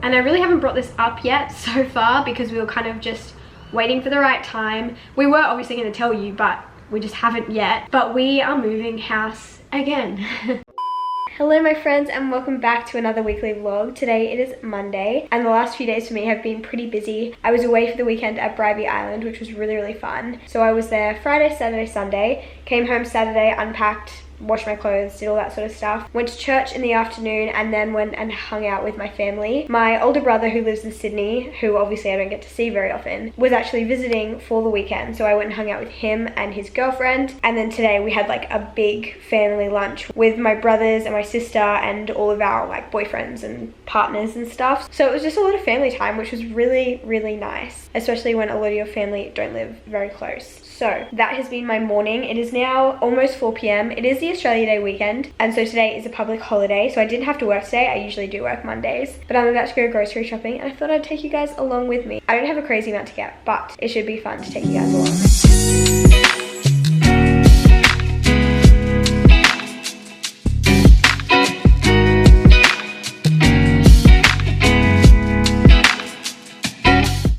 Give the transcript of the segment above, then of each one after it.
And I really haven't brought this up yet so far because we were kind of just waiting for the right time. We were obviously going to tell you, but we just haven't yet. But we are moving house again. Hello my friends, and welcome back to another weekly vlog. Today it is Monday and the last few days for me have been pretty busy. I was away for the weekend at Bribey Island, which was really fun. So I was there Friday, Saturday, Sunday, came home Saturday, unpacked, washed my clothes, did all that sort of stuff. Went to church in the afternoon and then went and hung out with my family. My older brother, who lives in Sydney, who obviously I don't get to see very often, was actually visiting for the weekend. So I went and hung out with him and his girlfriend. And then today we had like a big family lunch with my brothers and my sister and all of our like boyfriends and partners and stuff. So it was just a lot of family time, which was really nice, especially when a lot of your family don't live very close. So that has been my morning. It is now almost 4 p.m. It is the Australia Day weekend, and so today is a public holiday, so I didn't have to work today. I usually do work Mondays, but I'm about to go grocery shopping and I thought I'd take you guys along with me. I don't have a crazy amount to get, but it should be fun to take you guys along.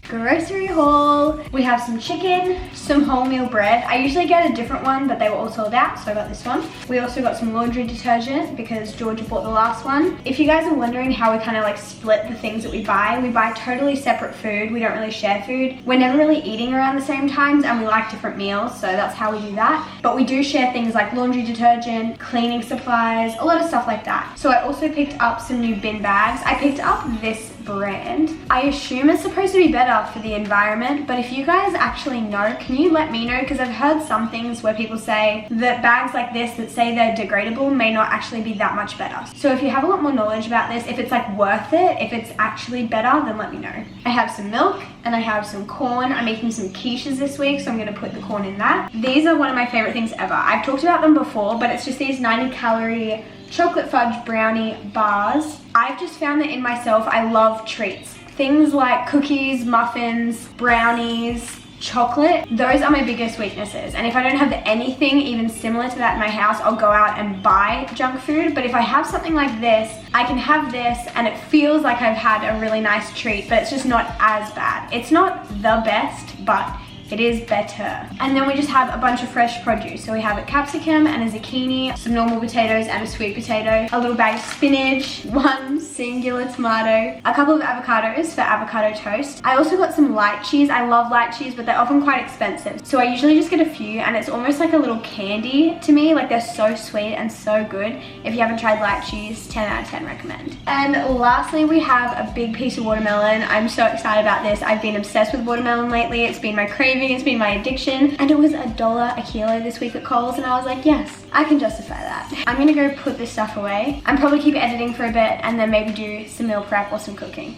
Grocery haul. We have some chicken, some wholemeal bread. I usually get a different one, but they were all sold out, so I got this one. We also got some laundry detergent because Georgia bought the last one. If you guys are wondering how we kind of like split the things that we buy totally separate food. We don't really share food. We're never really eating around the same times and we like different meals, so that's how we do that. But we do share things like laundry detergent, cleaning supplies, a lot of stuff like that. So I also picked up some new bin bags. I picked up this brand. I assume it's supposed to be better for the environment, but if you guys actually know, can you let me know? Because I've heard some things where people say that bags like this that say they're degradable may not actually be that much better. So if you have a lot more knowledge about this, if it's like worth it, if it's actually better, then let me know. I have some milk and I have some corn. I'm making some quiches this week, so I'm going to put the corn in that. These are one of my favorite things ever. I've talked about them before, but it's just these 90-calorie chocolate fudge brownie bars. I've just found that in myself, I love treats. Things like cookies, muffins, brownies, chocolate, those are my biggest weaknesses. And if I don't have anything even similar to that in my house, I'll go out and buy junk food. But if I have something like this, I can have this and it feels like I've had a really nice treat, but it's just not as bad. It's not the best, but it is better. And then we just have a bunch of fresh produce. So we have a capsicum and a zucchini, some normal potatoes and a sweet potato, a little bag of spinach, one singular tomato, a couple of avocados for avocado toast. I also got some light cheese. I love light cheese, but they're often quite expensive. So I usually just get a few and it's almost like a little candy to me. Like they're so sweet and so good. If you haven't tried light cheese, 10 out of 10 recommend. And lastly, we have a big piece of watermelon. I'm so excited about this. I've been obsessed with watermelon lately. It's been my craving. It's been my addiction, and it was $1 a kilo this week at Coles, and I was like, yes, I can justify that. I'm gonna go put this stuff away and probably keep editing for a bit and then maybe do some meal prep or some cooking.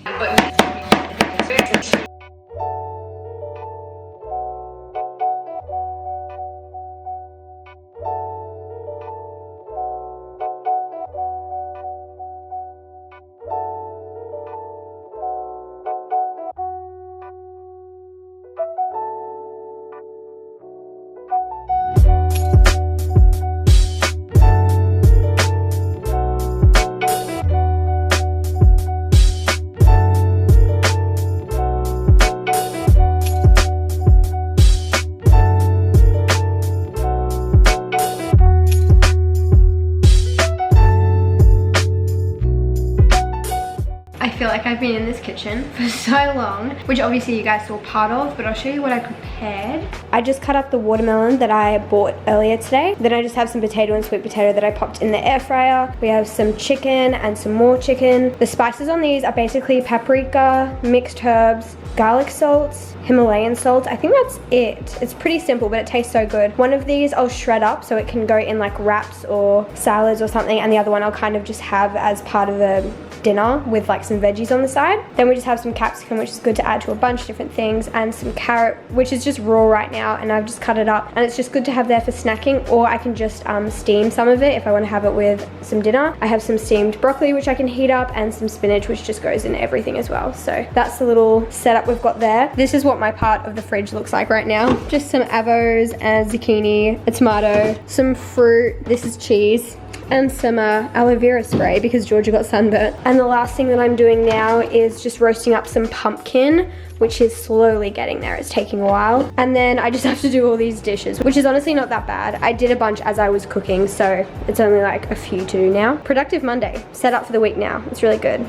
I feel like I've been in this kitchen for so long, which obviously you guys saw part of, but I'll show you what I prepared. I just cut up the watermelon that I bought earlier today. Then I just have some potato and sweet potato that I popped in the air fryer. We have some chicken and some more chicken. The spices on these are basically paprika, mixed herbs, garlic salts, Himalayan salt. I think that's it. It's pretty simple, but it tastes so good. One of these I'll shred up so it can go in like wraps or salads or something, and the other one I'll kind of just have as part of a dinner with like some veggies on the side. Then we just have some capsicum, which is good to add to a bunch of different things, and some carrot, which is just raw right now, and I've just cut it up, and it's just good to have there for snacking, or I can just steam some of it if I want to have it with some dinner. I have some steamed broccoli, which I can heat up, and some spinach, which just goes in everything as well. So that's the little setup we've got there. This is what my part of the fridge looks like right now. Just some avos and zucchini, a tomato, some fruit. This is cheese. and some aloe vera spray because Georgia got sunburnt. And the last thing that I'm doing now is just roasting up some pumpkin, which is slowly getting there. It's taking a while. And then I just have to do all these dishes, which is honestly not that bad. I did a bunch as I was cooking, so it's only like a few to do now. Productive Monday, set up for the week now. It's really good.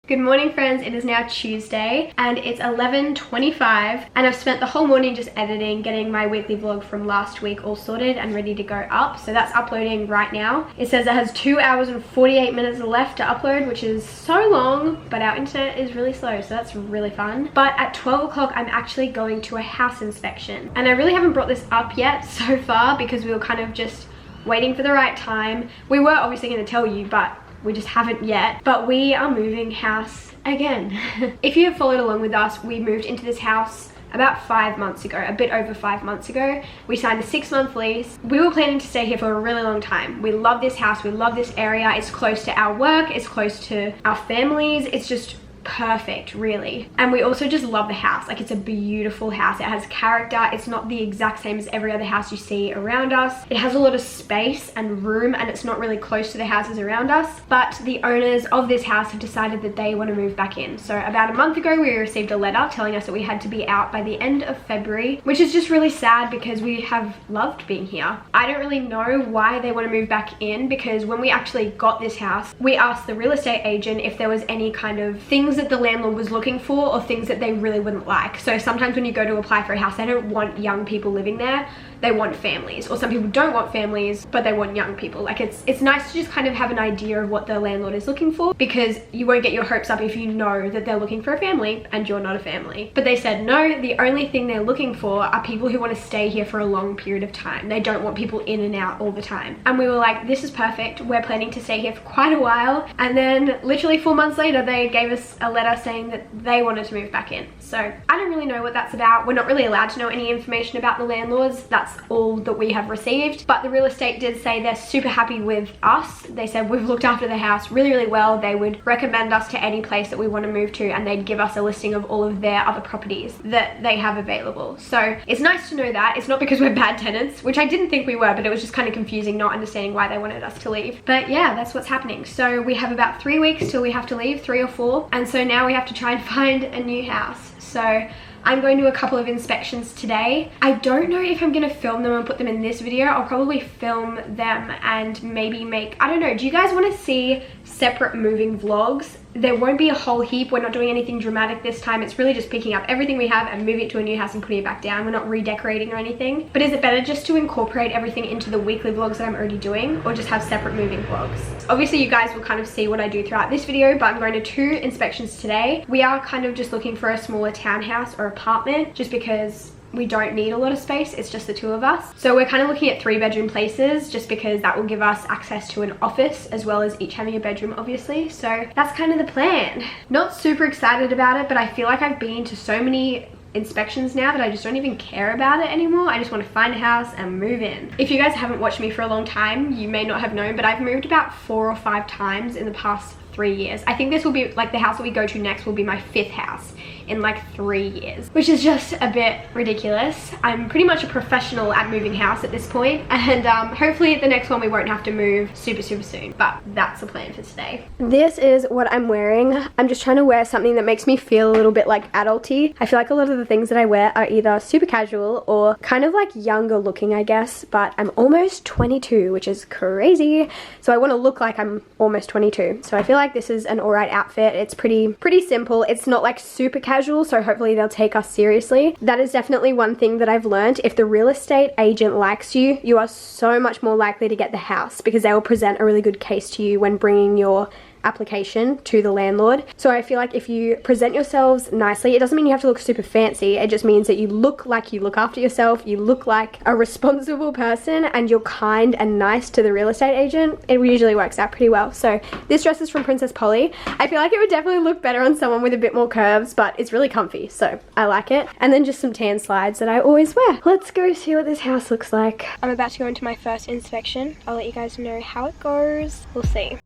Good morning, friends. It is now Tuesday and it's 11:25 and I've spent the whole morning just editing, getting my weekly vlog from last week all sorted and ready to go up. So that's uploading right now. It says it has 2 hours and 48 minutes left to upload, which is so long, but our internet is really slow, so that's really fun. But at 12 o'clock, I'm actually going to a house inspection. And I really haven't brought this up yet so far because we were kind of just waiting for the right time. We were obviously going to tell you, but we just haven't yet. But we are moving house again. If you have followed along with us, we moved into this house about 5 months ago, a bit over 5 months ago. We signed a 6-month lease. We were planning to stay here for a really long time. We love this house, we love this area. It's close to our work, it's close to our families. It's just perfect, really. And we also just love the house. Like, it's a beautiful house. It has character. It's not the exact same as every other house you see around us. It has a lot of space and room, and it's not really close to the houses around us. But the owners of this house have decided that they want to move back in. So about a month ago, we received a letter telling us that we had to be out by the end of February, which is just really sad because we have loved being here. I don't really know why they want to move back in, because when we actually got this house, we asked the real estate agent if there was any kind of things that the landlord was looking for or things that they really wouldn't like. So sometimes when you go to apply for a house, they don't want young people living there. They want families, or some people don't want families, but they want young people. Like, it's nice to just kind of have an idea of what the landlord is looking for, because you won't get your hopes up if you know that they're looking for a family and you're not a family. But they said no, the only thing they're looking for are people who want to stay here for a long period of time. They don't want people in and out all the time. And we were like, this is perfect. We're planning to stay here for quite a while. And then literally 4 months later, they gave us a letter saying that they wanted to move back in. So I don't really know what that's about. We're not really allowed to know any information about the landlords. That's all that we have received. But the real estate did say they're super happy with us. They said we've looked after the house really, really well. They would recommend us to any place that we want to move to, and they'd give us a listing of all of their other properties that they have available. So it's nice to know that. It's not because we're bad tenants, which I didn't think we were, but it was just kind of confusing not understanding why they wanted us to leave. But yeah, that's what's happening. So we have about 3 weeks till we have to leave, 3 or 4. And so now we have to try and find a new house. So I'm going to a couple of inspections today. I don't know if I'm gonna film them and put them in this video. I'll probably film them and maybe make, I don't know, do you guys wanna see separate moving vlogs? There won't be a whole heap. We're not doing anything dramatic this time. It's really just picking up everything we have and moving it to a new house and putting it back down. We're not redecorating or anything. But is it better just to incorporate everything into the weekly vlogs that I'm already doing, or just have separate moving vlogs? Obviously, you guys will kind of see what I do throughout this video, but I'm going to 2 inspections today. We are kind of just looking for a smaller townhouse or apartment, just because we don't need a lot of space. It's just the 2 of us. So we're kind of looking at 3-bedroom places, just because that will give us access to an office as well as each having a bedroom, obviously. So that's kind of the plan. Not super excited about it, but I feel like I've been to so many inspections now that I just don't even care about it anymore. I just want to find a house and move in. If you guys haven't watched me for a long time, you may not have known, but I've moved about 4 or 5 times in the past 3 years. I think this will be like the house that we go to next will be my 5th house in like 3 years, which is just a bit ridiculous. I'm pretty much a professional at moving house at this point, and hopefully the next one we won't have to move super soon, but that's the plan for today. This is what I'm wearing. I'm just trying to wear something that makes me feel a little bit like adulty. I feel like a lot of the things that I wear are either super casual or kind of like younger looking, I guess, but I'm almost 22, which is crazy. So I want to look like I'm almost 22. So I feel like this is an alright outfit. It's pretty simple. It's not like super casual, so hopefully they'll take us seriously. That is definitely one thing that I've learned. If the real estate agent likes you, you are so much more likely to get the house, because they will present a really good case to you when bringing your application to the landlord. So I feel like if you present yourselves nicely, it doesn't mean you have to look super fancy. It just means that you look like you look after yourself, you look like a responsible person, and you're kind and nice to the real estate agent. It usually works out pretty well. So this dress is from Princess Polly. I feel like it would definitely look better on someone with a bit more curves, but it's really comfy, so I like it. And then just some tan slides that I always wear. Let's go see what this house looks like. I'm about to go into my first inspection. I'll let you guys know how it goes. We'll see.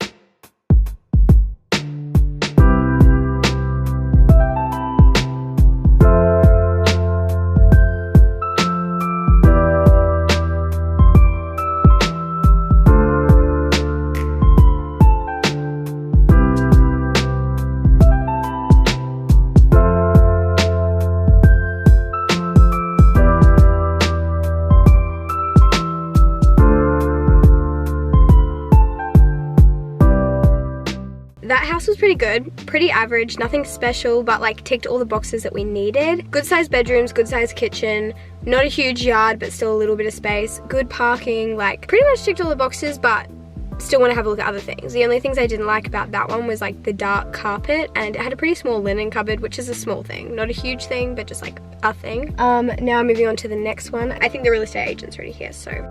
that house was pretty good, pretty average, nothing special, but like ticked all the boxes that we needed. Good sized bedrooms, good sized kitchen, not a huge yard, but still a little bit of space, good parking, like pretty much ticked all the boxes, but still want to have a look at other things. The only things I didn't like about that one was like the dark carpet, and it had a pretty small linen cupboard, which is a small thing, not a huge thing, but just like a thing. Now moving on to the next one. I think the real estate agent's already here, so.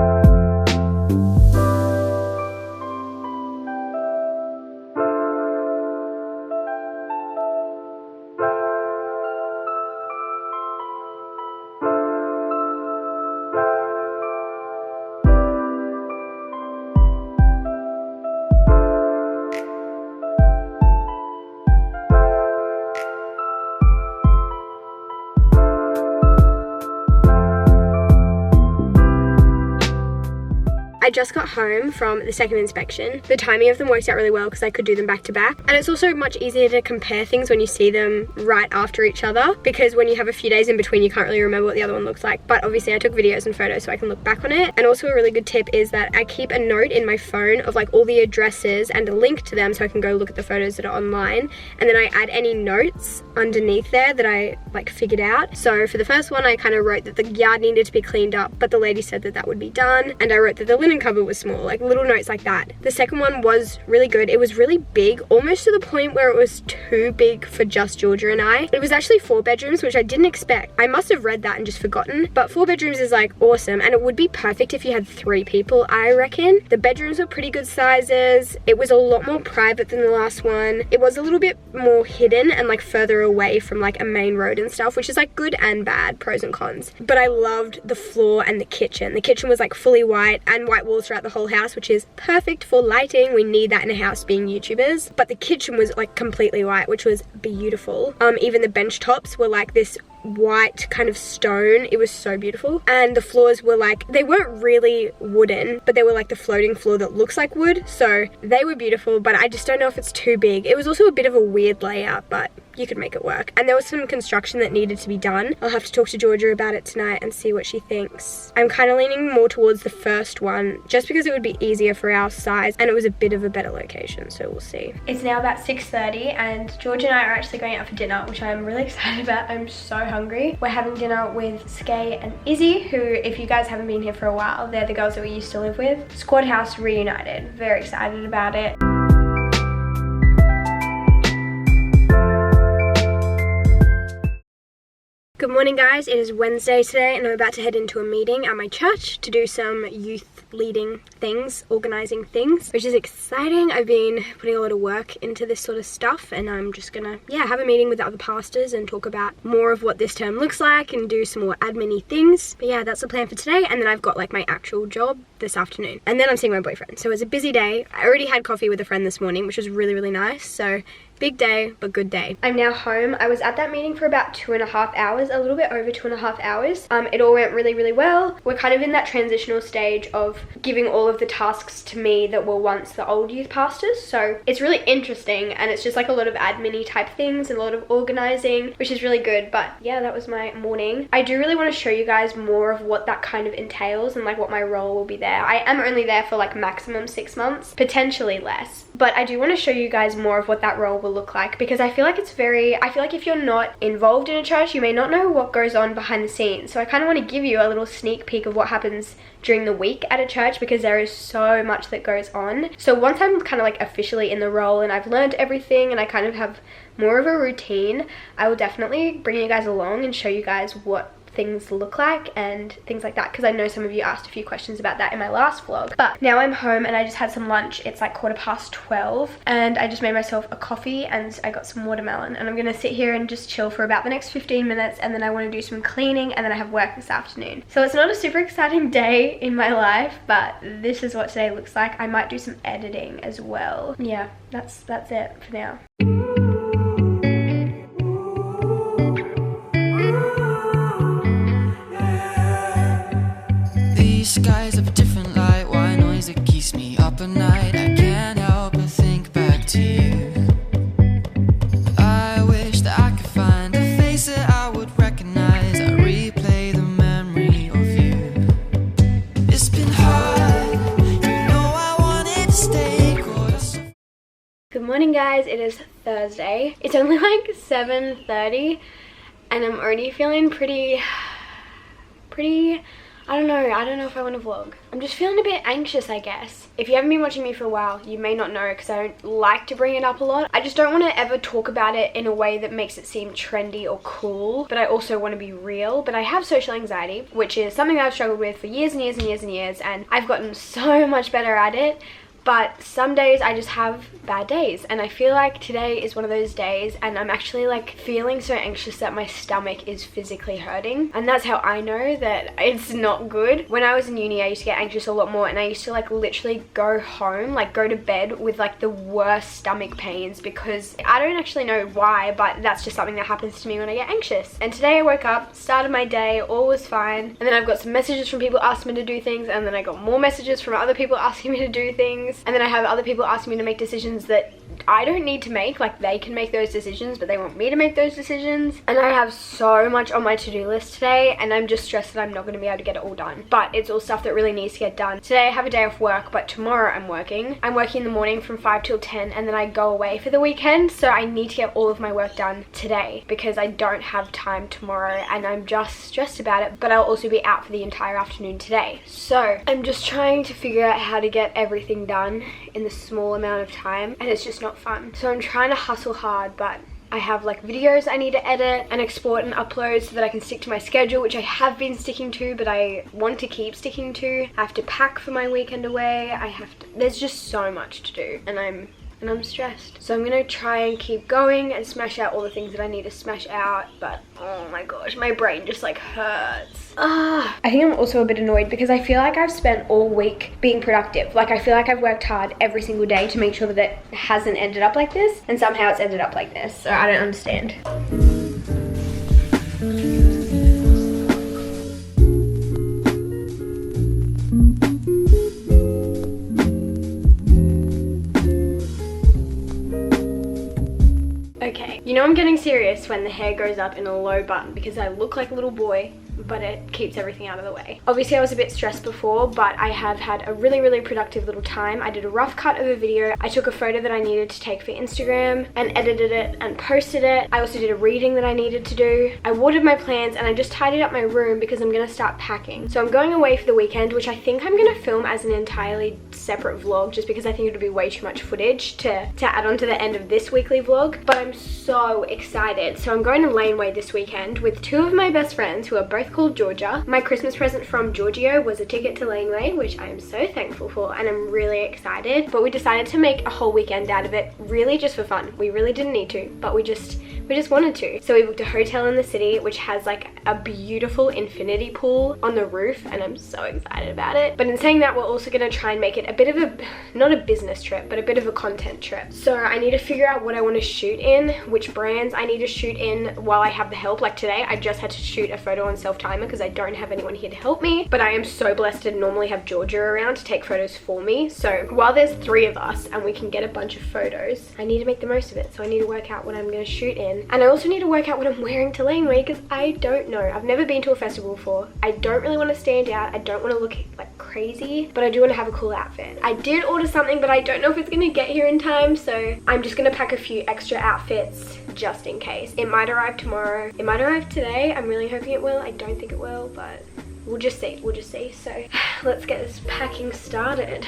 I just got home from the second inspection. The timing of them worked out really well because I could do them back to back. And it's also much easier to compare things when you see them right after each other, because when you have a few days in between, you can't really remember what the other one looks like. But obviously I took videos and photos so I can look back on it. And also a really good tip is that I keep a note in my phone of like all the addresses and a link to them so I can go look at the photos that are online. And then I add any notes underneath there that I like figured out. So for the first one, I kind of wrote that the yard needed to be cleaned up, but the lady said that that would be done. And I wrote that the linen cupboard was small, like little notes like that. The second one was really good. It was really big, almost to the point where it was too big for just Georgia and I. It was actually 4 bedrooms, which I didn't expect. I must have read that and just forgotten, but 4 bedrooms is like awesome, and it would be perfect if you had 3 people, I reckon. The bedrooms were pretty good sizes. It was a lot more private than the last one. It was a little bit more hidden and like further away from like a main road and stuff, which is like good and bad, pros and cons. But I loved the floor and the kitchen. The kitchen was like fully white and white walls throughout the whole house, which is perfect for lighting. We need that in a house being YouTubers. But the kitchen was like completely white, which was beautiful. Even the bench tops were like this white kind of stone. It was so beautiful. And the floors were like, they weren't really wooden, but they were like the floating floor that looks like wood. So they were beautiful, but I just don't know if it's too big. It was also a bit of a weird layout, but you could make it work. And there was some construction that needed to be done. I'll have to talk to Georgia about it tonight and see what she thinks. I'm kind of leaning more towards the first one just because it would be easier for our size and it was a bit of a better location, so we'll see. It's now about 6:30 and Georgia and I are actually going out for dinner, which I'm really excited about. I'm so hungry. We're having dinner with Skay and Izzy, who, if you guys haven't been here for a while, they're the girls that we used to live with. Squad House reunited. Very excited about it. Good morning guys, it is Wednesday today and I'm about to head into a meeting at my church to do some youth leading things, organising things, which is exciting. I've been putting a lot of work into this sort of stuff and I'm just gonna, have a meeting with the other pastors and talk about more of what this term looks like and do some more admin-y things. But yeah, that's the plan for today, and then I've got like my actual job this afternoon. And then I'm seeing my boyfriend. So it's a busy day. I already had coffee with a friend this morning, which was really, really nice. So big day, but good day. I'm now home. I was at that meeting for about 2.5 hours, a little bit over 2.5 hours. It all went really, really well. We're kind of in that transitional stage of giving all of the tasks to me that were once the old youth pastors. So it's really interesting and it's just like a lot of admin-y type things and a lot of organizing, which is really good. But yeah, that was my morning. I do really want to show you guys more of what that kind of entails and like what my role will be there. I am only there for like maximum 6 months, potentially less. But I do want to show you guys more of what that role will look like, because I feel like if you're not involved in a church, you may not know what goes on behind the scenes. So I kind of want to give you a little sneak peek of what happens during the week at a church, because there is so much that goes on. So once I'm kind of like officially in the role and I've learned everything and I kind of have more of a routine, I will definitely bring you guys along and show you guys what things look like and things like that, because I know some of you asked a few questions about that in my last vlog. But now I'm home and I just had some lunch. It's like 12:15 and I just made myself a coffee and I got some watermelon, and I'm gonna sit here and just chill for about the next 15 minutes, and then I want to do some cleaning, and then I have work this afternoon. So it's not a super exciting day in my life, but this is what today looks like. I might do some editing as well. Yeah, that's it for now. Skies of a different light, why noise that keeps me up at night? I can't help but think back to you. I wish that I could find a face that I would recognize. I replay the memory of you. It's been hard, you know I wanted to stay. Good morning guys, it is Thursday. It's only like 7:30 and I'm already feeling pretty, I don't know if I want to vlog. I'm just feeling a bit anxious, I guess. If you haven't been watching me for a while, you may not know because I don't like to bring it up a lot. I just don't want to ever talk about it in a way that makes it seem trendy or cool, but I also want to be real. But I have social anxiety, which is something that I've struggled with for years and years and years and years, and I've gotten so much better at it. But some days I just have bad days, and I feel like today is one of those days and I'm actually like feeling so anxious that my stomach is physically hurting, and that's how I know that it's not good. When I was in uni I used to get anxious a lot more, and I used to like literally go home, like go to bed with like the worst stomach pains because I don't actually know why, but that's just something that happens to me when I get anxious. And today I woke up, started my day, all was fine, and then I've got some messages from people asking me to do things, and then I got more messages from other people asking me to do things. And then I have other people asking me to make decisions that I don't need to make. Like, they can make those decisions, but they want me to make those decisions. And I have so much on my to-do list today, and I'm just stressed that I'm not going to be able to get it all done. But it's all stuff that really needs to get done. Today I have a day off work, but tomorrow I'm working. I'm working in the morning from 5 till 10, and then I go away for the weekend. So I need to get all of my work done today because I don't have time tomorrow, and I'm just stressed about it. But I'll also be out for the entire afternoon today. So I'm just trying to figure out how to get everything done in the small amount of time, and it's just not fun. So I'm trying to hustle hard, but I have like videos I need to edit and export and upload so that I can stick to my schedule, which I have been sticking to, but I want to keep sticking to. I have to pack for my weekend away. There's just so much to do, and I'm stressed. So I'm gonna try and keep going and smash out all the things that I need to smash out, but oh my gosh, my brain just like hurts. I think I'm also a bit annoyed because I feel like I've spent all week being productive. Like, I feel like I've worked hard every single day to make sure that it hasn't ended up like this, and somehow it's ended up like this. So I don't understand. Okay, you know I'm getting serious when the hair goes up in a low bun because I look like a little boy, but it keeps everything out of the way. Obviously I was a bit stressed before, but I have had a really productive little time. I did a rough cut of a video. I took a photo that I needed to take for Instagram and edited it and posted it. I also did a reading that I needed to do. I watered my plants, and I just tidied up my room because I'm gonna start packing. So I'm going away for the weekend, which I think I'm gonna film as an entirely separate vlog just because I think it would be way too much footage to add on to the end of this weekly vlog. But I'm so excited. So I'm going to Laneway this weekend with two of my best friends who are both called Georgia. My Christmas present from Giorgio was a ticket to Laneway, which I am so thankful for, and I'm really excited. But we decided to make a whole weekend out of it, really just for fun. We really didn't need to, but we just wanted to. So we booked a hotel in the city which has like a beautiful infinity pool on the roof, and I'm so excited about it. But in saying that, we're also going to try and make it a bit of a, not a business trip, but a bit of a content trip. So I need to figure out what I want to shoot in, which brands I need to shoot in while I have the help. Like today I just had to shoot a photo on self-timer because I don't have anyone here to help me, but I am so blessed to normally have Georgia around to take photos for me. So while there's 3 of us and we can get a bunch of photos, I need to make the most of it. So I need to work out what I'm going to shoot in, and I also need to work out what I'm wearing to Laneway because I don't know. I've never been to a festival before. I don't really want to stand out. I don't want to look like crazy, but I do want to have a cool outfit. I did order something, but I don't know if it's going to get here in time, so I'm just going to pack a few extra outfits just in case. It might arrive tomorrow. It might arrive today. I'm really hoping it will. I don't think it will, but we'll just see. So let's get this packing started.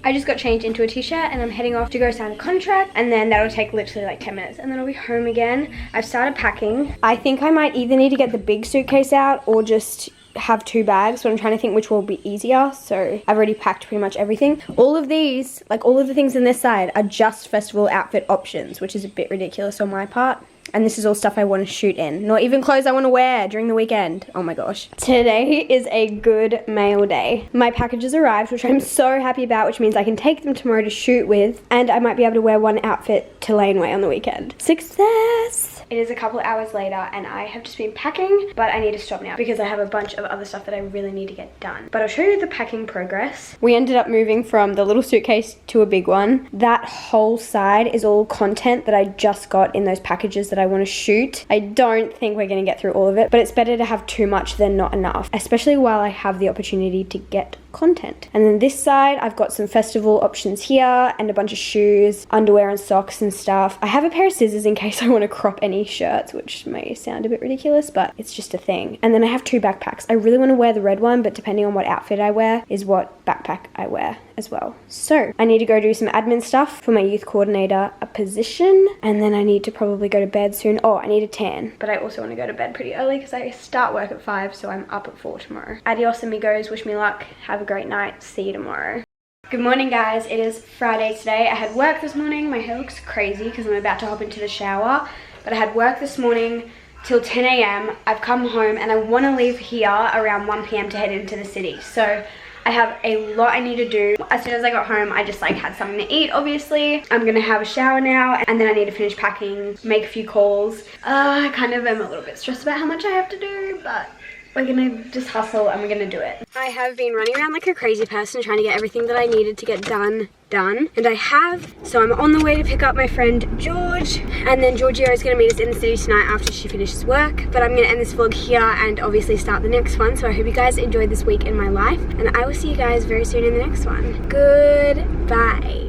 I just got changed into a t-shirt and I'm heading off to go sign a contract, and then that'll take literally like 10 minutes and then I'll be home again. I've started packing. I think I might either need to get the big suitcase out or just have 2 bags, but I'm trying to think which will be easier. So I've already packed pretty much everything. All of these, like all of the things in this side, are just festival outfit options, which is a bit ridiculous on my part. And this is all stuff I want to shoot in. Not even clothes I want to wear during the weekend. Oh my gosh. Today is a good mail day. My packages arrived, which I'm so happy about, which means I can take them tomorrow to shoot with, and I might be able to wear one outfit to Laneway on the weekend. Success! It is a couple hours later and I have just been packing, but I need to stop now because I have a bunch of other stuff that I really need to get done. But I'll show you the packing progress. We ended up moving from the little suitcase to a big one. That whole side is all content that I just got in those packages that I want to shoot. I don't think we're going to get through all of it, but it's better to have too much than not enough, especially while I have the opportunity to get content. And then this side, I've got some festival options here and a bunch of shoes, underwear and socks and stuff. I have a pair of scissors in case I want to crop any shirts, which may sound a bit ridiculous, but it's just a thing. And then I have 2 backpacks. I really want to wear the red one, but depending on what outfit I wear is what backpack I wear as well. So I need to go do some admin stuff for my youth coordinator a position, and then I need to probably go to bed soon. Oh, I need a tan, but I also want to go to bed pretty early because I start work at 5, so I'm up at 4 tomorrow. Adios amigos, wish me luck, have a great night, see you tomorrow. Good morning guys, it is Friday today. I had work this morning. My hair looks crazy because I'm about to hop into the shower, but I had work this morning till 10 a.m. I've come home and I want to leave here around 1 p.m. to head into the city. So I have a lot I need to do. As soon as I got home, I just like had something to eat, obviously. I'm gonna have a shower now, and then I need to finish packing, make a few calls. I kind of am a little bit stressed about how much I have to do, but we're gonna just hustle and we're gonna do it. I have been running around like a crazy person trying to get everything that I needed to get done, and I have. So I'm on the way to pick up my friend George, and then Giorgio is gonna meet us in the city tonight after she finishes work. But I'm gonna end this vlog here and obviously start the next one. So I hope you guys enjoyed this week in my life, and I will see you guys very soon in the next one. Goodbye.